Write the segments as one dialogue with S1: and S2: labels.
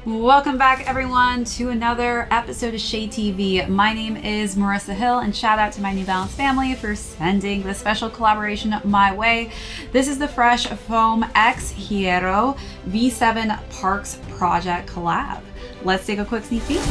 S1: Welcome back, everyone, to another episode of ShadeTV. My name is Marissa Hill, and shout out to my New Balance family for sending this special collaboration my way. This is the Fresh Foam X Hierro V7 Parks Project collab. Let's take a quick sneak peek.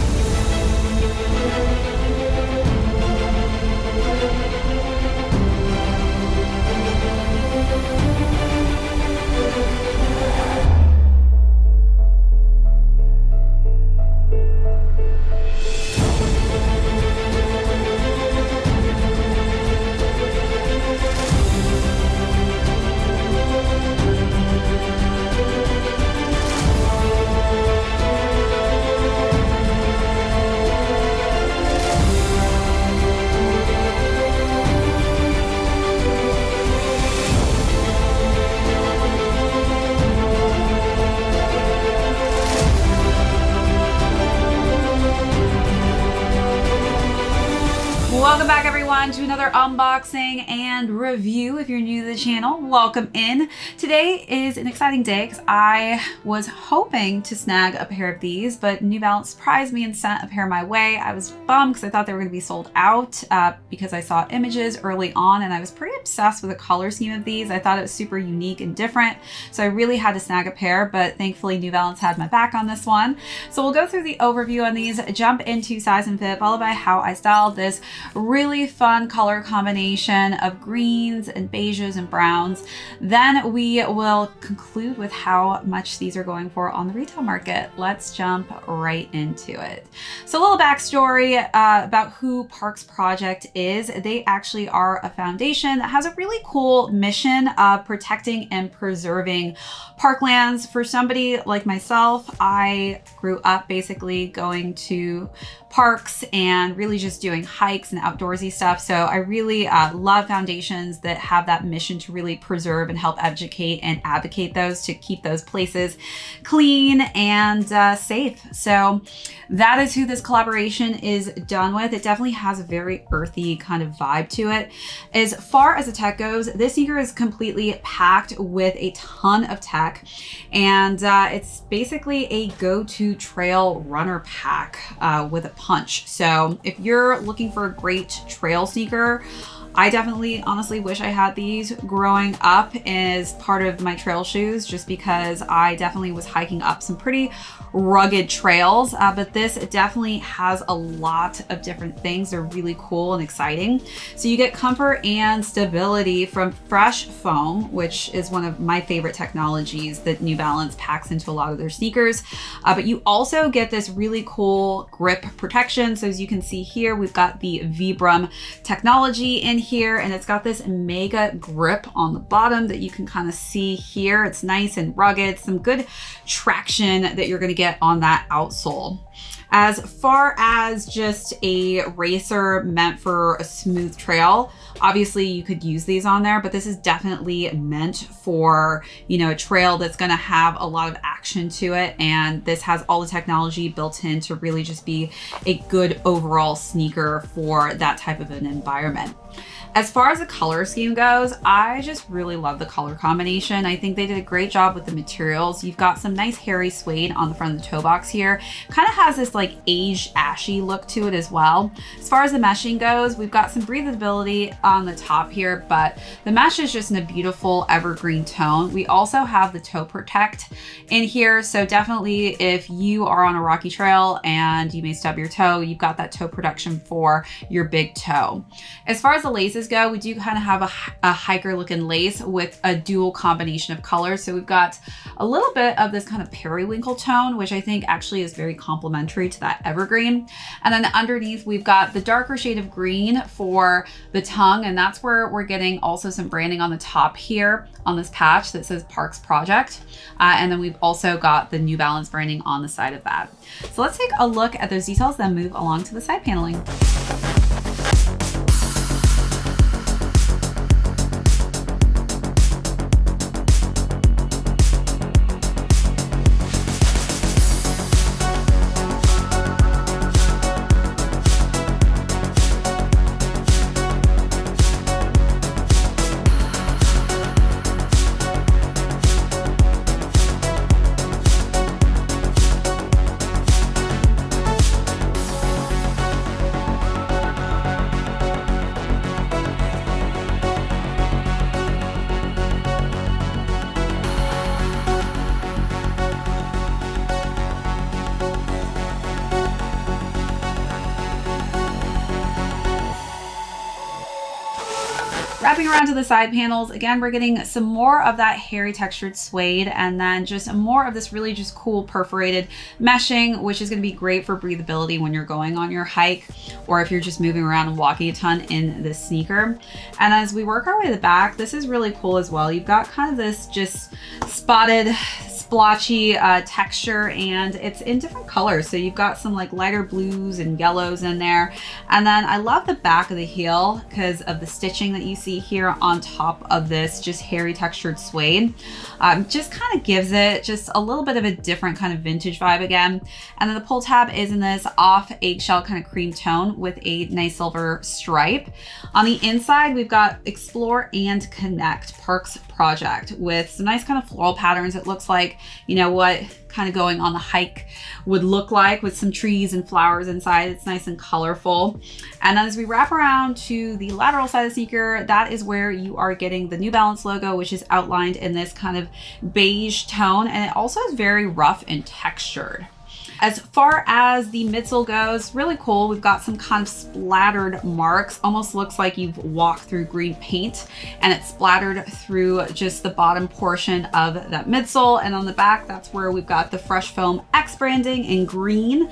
S1: Welcome back, everyone, to another unboxing and review. If you're new to the channel, welcome in. Today is an exciting day because I was hoping to snag a pair of these, but New Balance surprised me and sent a pair my way. I was bummed because I thought they were going to be sold out because I saw images early on and I was pretty obsessed with the color scheme of these. I thought it was super unique and different, so I really had to snag a pair, but thankfully New Balance had my back on this one. So we'll go through the overview on these, jump into size and fit, followed by how I styled this really fun color combination of greens and beiges and browns. Then we will conclude with how much these are going for on the retail market. Let's jump right into it. So a little backstory about who Parks Project is. They actually are a foundation that has a really cool mission of protecting and preserving parklands. For somebody like myself, I grew up basically going to parks and really just doing hikes and outdoorsy stuff. So I really love foundations that have that mission to really preserve and help educate and advocate those to keep those places clean and safe. So that is who this collaboration is done with. It definitely has a very earthy kind of vibe to it. As far as the tech goes, this sneaker is completely packed with a ton of tech, and it's basically a go-to trail runner pack with a punch. So if you're looking for a great trail sneaker, I definitely honestly wish I had these growing up as part of my trail shoes, just because I definitely was hiking up some pretty rugged trails, but this definitely has a lot of different things. They're really cool and exciting. So you get comfort and stability from Fresh Foam, which is one of my favorite technologies that New Balance packs into a lot of their sneakers. But you also get this really cool grip protection. So as you can see here, we've got the Vibram technology in here, and it's got this mega grip on the bottom that you can kind of see here. It's nice and rugged, some good traction that you're going to get on that outsole. As far as just a racer meant for a smooth trail, obviously you could use these on there, but this is definitely meant for, you know, a trail that's going to have a lot of action to it. And this has all the technology built in to really just be a good overall sneaker for that type of an environment. As far as the color scheme goes, I just really love the color combination. I think they did a great job with the materials. You've got some nice hairy suede on the front of the toe box here. Kind of has this like aged ashy look to it as well. As far as the meshing goes, we've got some breathability on the top here, but the mesh is just in a beautiful evergreen tone. We also have the toe protect in here. So definitely if you are on a rocky trail and you may stub your toe, you've got that toe protection for your big toe. As far as the laces go, we do kind of have a hiker looking lace with a dual combination of colors. So we've got a little bit of this kind of periwinkle tone, which I think actually is very complementary to that evergreen. And then underneath, we've got the darker shade of green for the tongue. And that's where we're getting also some branding on the top here on this patch that says Parks Project. And then we've also got the New Balance branding on the side of that. So let's take a look at those details, then move along to the side paneling. Stepping around to the side panels, again, we're getting some more of that hairy textured suede, and then just more of this really just cool perforated meshing, which is going to be great for breathability when you're going on your hike, or if you're just moving around and walking a ton in this sneaker. And as we work our way to the back, this is really cool as well. You've got kind of this just spotted, splotchy texture, and it's in different colors. So you've got some like lighter blues and yellows in there. And then I love the back of the heel because of the stitching that you see here on top of this just hairy textured suede. Just kind of gives it just a little bit of a different kind of vintage vibe again. And then the pull tab is in this off eggshell kind of cream tone with a nice silver stripe. On the inside, we've got Explore and Connect Parks Project with some nice kind of floral patterns. It looks like, you know, what kind of going on the hike would look like with some trees and flowers inside. It's nice and colorful. And then as we wrap around to the lateral side of the sneaker, that is where you are getting the New Balance logo, which is outlined in this kind of beige tone. And it also is very rough and textured. As far as the midsole goes, really cool. We've got some kind of splattered marks. Almost looks like you've walked through green paint, and it's splattered through just the bottom portion of that midsole. And on the back, that's where we've got the Fresh Foam X branding in green.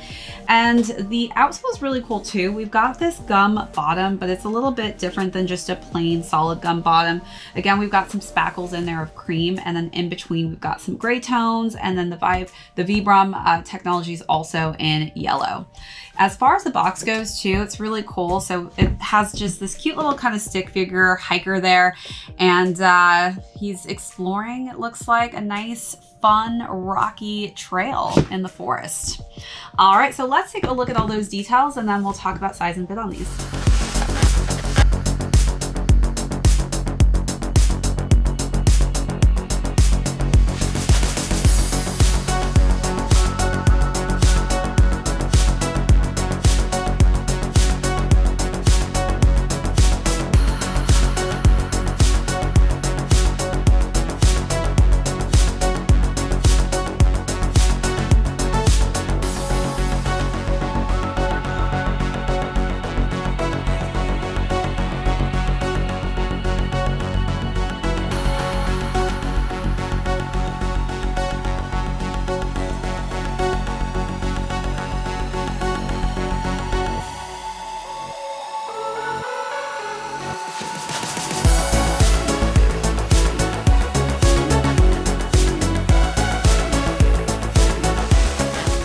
S1: And the outsole is really cool too. We've got this gum bottom, but it's a little bit different than just a plain solid gum bottom. Again, we've got some spackles in there of cream, and then in between we've got some gray tones, and then the Vibram technology is also in yellow. As far as the box goes too, it's really cool. So it has just this cute little kind of stick figure hiker there, and he's exploring, it looks like, a nice fun rocky trail in the forest. All right, so let's take a look at all those details, and then we'll talk about size and fit on these.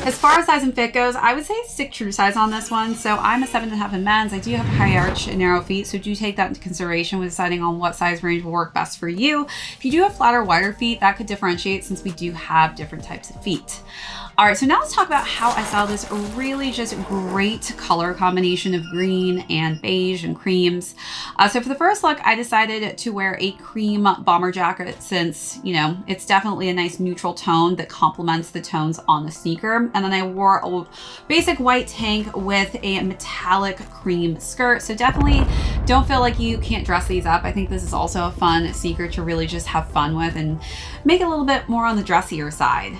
S1: As far as size and fit goes, I would say stick true size on this one. So I'm a 7.5 in men's. I do have high arch and narrow feet, so do take that into consideration when deciding on what size range will work best for you. If you do have flatter, wider feet, that could differentiate since we do have different types of feet. All right, so now let's talk about how I style this really just great color combination of green and beige and creams. So for the first look, I decided to wear a cream bomber jacket since, you know, it's definitely a nice neutral tone that complements the tones on the sneaker. And then I wore a basic white tank with a metallic cream skirt. So definitely don't feel like you can't dress these up. I think this is also a fun sneaker to really just have fun with and make it a little bit more on the dressier side.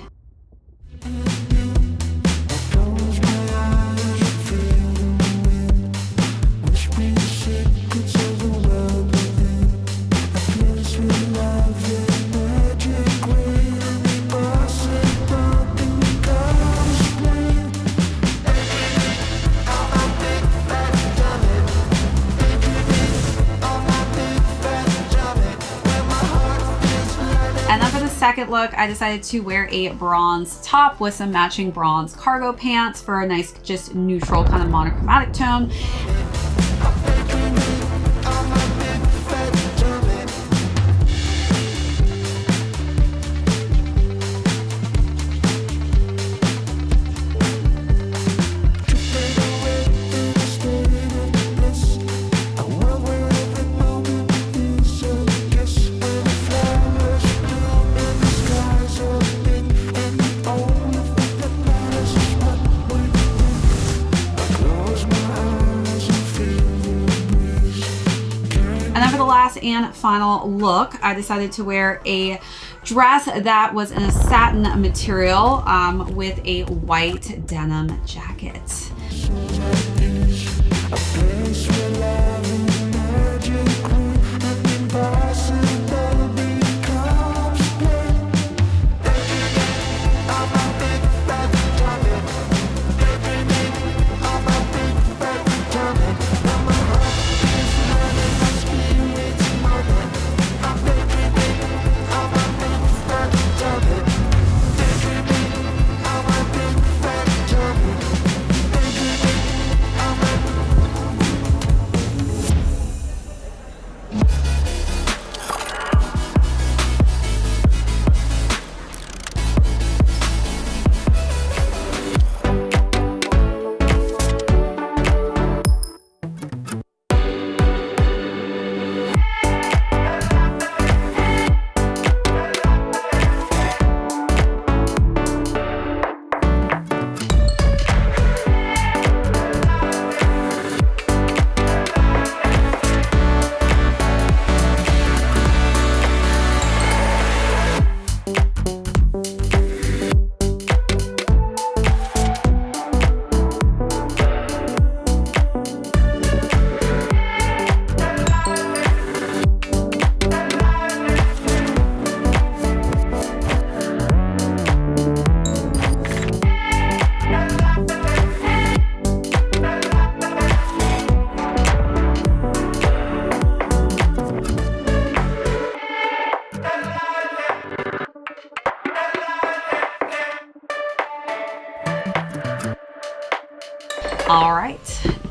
S1: And then for the second look, I decided to wear a bronze top with some matching bronze cargo pants for a nice, just neutral kind of monochromatic tone. And then for the last and final look, I decided to wear a dress that was in a satin material with a white denim jacket. All right,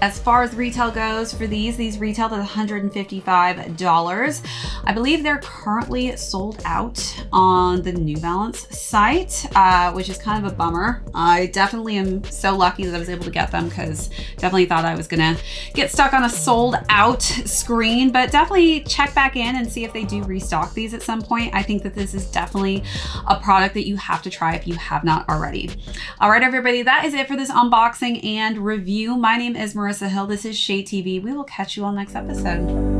S1: as far as retail goes for these retailed at $155. I believe they're currently sold out on the New Balance site, which is kind of a bummer. I definitely am so lucky that I was able to get them, because definitely thought I was gonna get stuck on a sold out screen, but definitely check back in and see if they do restock these at some point. I think that this is definitely a product that you have to try if you have not already. All right, everybody, that is it for this unboxing and review. My name is Marissa Hill. This is ShadeTV. We will catch you all next episode.